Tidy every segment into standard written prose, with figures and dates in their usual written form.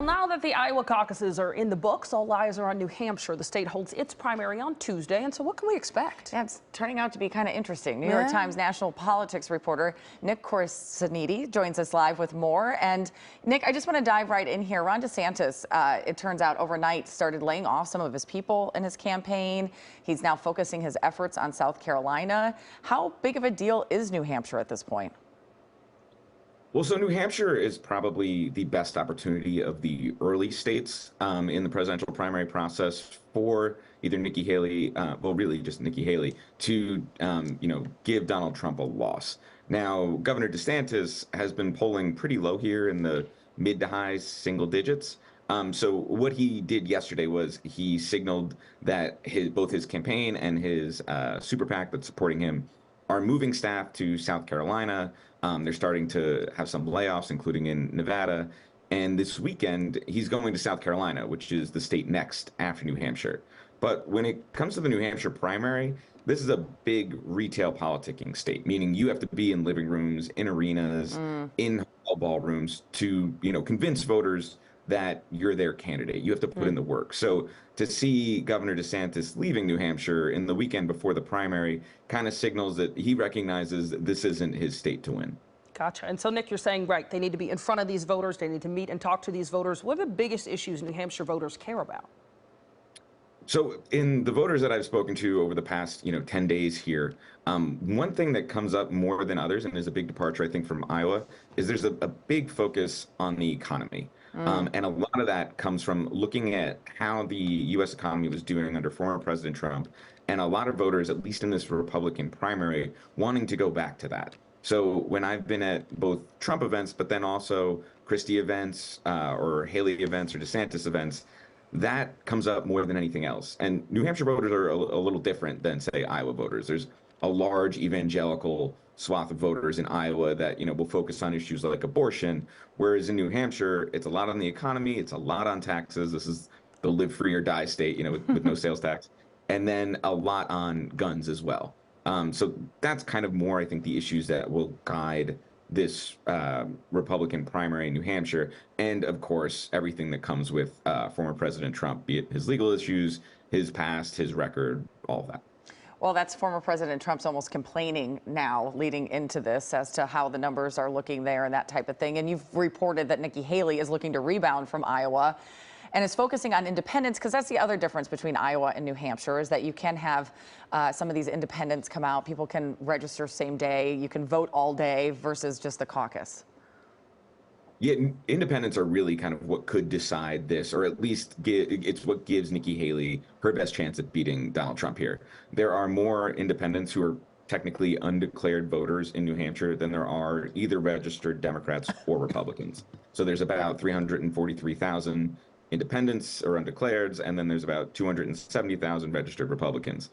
Now that the Iowa caucuses are in the books, all eyes are on New Hampshire. The state holds its primary on Tuesday, and so what can we expect? Yeah, it's turning out to be kind of interesting. New York Times national politics reporter Nick Corasaniti joins us live with more. And Nick, I just want to dive right in here. Ron DeSantis, it turns out overnight, started laying off some of his people in his campaign. He's now focusing his efforts on South Carolina. How big of a deal is New Hampshire at this point? Well, so New Hampshire is probably the best opportunity of the early states in the presidential primary process for either Nikki Haley, well, really just Nikki Haley, to give Donald Trump a loss. Now, Governor DeSantis has been polling pretty low here in the mid to high single digits. So what he did yesterday was he signaled that both his campaign and his super PAC that's supporting him are moving staff to South Carolina. They're starting to have some layoffs, including in Nevada. And this weekend, he's going to South Carolina, which is the state next after New Hampshire. But when it comes to the New Hampshire primary, this is a big retail politicking state, meaning you have to be in living rooms, in arenas, in ballrooms to, convince voters that you're their candidate. You have to put in the work. So to see Governor DeSantis leaving New Hampshire in the weekend before the primary kind of signals that he recognizes that this isn't his state to win. Gotcha. And so, Nick, you're saying, right, they need to be in front of these voters. They need to meet and talk to these voters. What are the biggest issues New Hampshire voters care about? So in the voters that I've spoken to over the past, 10 days here, one thing that comes up more than others and is a big departure, I think, from Iowa, is there's a big focus on the economy. And a lot of that comes from looking at how the U.S. economy was doing under former President Trump, and a lot of voters, at least in this Republican primary, wanting to go back to that. So when I've been at both Trump events, but then also Christie events or Haley events or DeSantis events, that comes up more than anything else. And New Hampshire voters are a little different than, say, Iowa voters. There's a large evangelical swath of voters in Iowa that, will focus on issues like abortion, whereas in New Hampshire, it's a lot on the economy, it's a lot on taxes. This is the live free or die state, with no sales tax, and then a lot on guns as well. So that's kind of more, I think, the issues that will guide this Republican primary in New Hampshire, and of course, everything that comes with former President Trump, be it his legal issues, his past, his record, all of that. Well, that's former President Trump's almost complaining now leading into this as to how the numbers are looking there and that type of thing. And you've reported that Nikki Haley is looking to rebound from Iowa and is focusing on independents, because that's the other difference between Iowa and New Hampshire, is that you can have some of these independents come out. People can register same day. You can vote all day versus just the caucus. Yeah, independents are really kind of what could decide this, or at least it's what gives Nikki Haley her best chance at beating Donald Trump here. There are more independents who are technically undeclared voters in New Hampshire than there are either registered Democrats or Republicans. So there's about 343,000 independents or undeclareds, and then there's about 270,000 registered Republicans.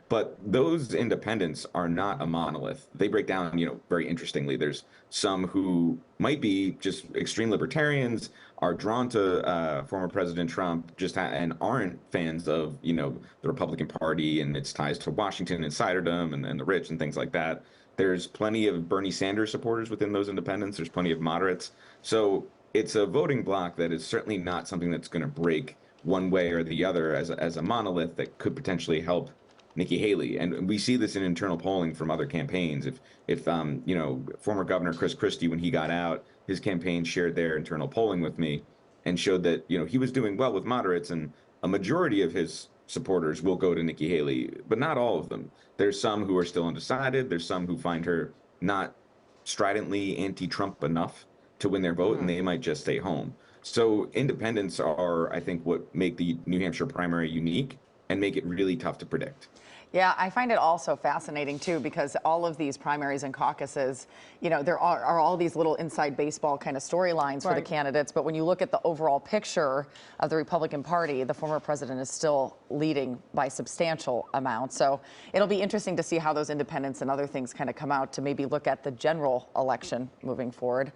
But those independents are not a monolith. They break down, very interestingly. There's some who might be just extreme libertarians, are drawn to former President Trump, and aren't fans of, the Republican Party and its ties to Washington insiderdom and the rich and things like that. There's plenty of Bernie Sanders supporters within those independents. There's plenty of moderates. So it's a voting bloc that is certainly not something that's going to break one way or the other as a monolith that could potentially help Nikki Haley. And we see this in internal polling from other campaigns. If former Governor Chris Christie, when he got out, his campaign shared their internal polling with me and showed that, he was doing well with moderates, and a majority of his supporters will go to Nikki Haley, but not all of them. There's some who are still undecided. There's some who find her not stridently anti-Trump enough to win their vote, and they might just stay home. So independents are, I think, what make the New Hampshire primary unique and make it really tough to predict. Yeah, I find it also fascinating, too, because all of these primaries and caucuses, there are all these little inside baseball kind of storylines for the candidates. But when you look at the overall picture of the Republican Party, the former president is still leading by substantial amounts. So it'll be interesting to see how those independents and other things kind of come out to maybe look at the general election moving forward.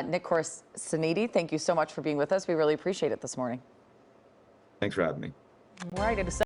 Nick Corasaniti, thank you so much for being with us. We really appreciate it this morning. Thanks for having me. All right.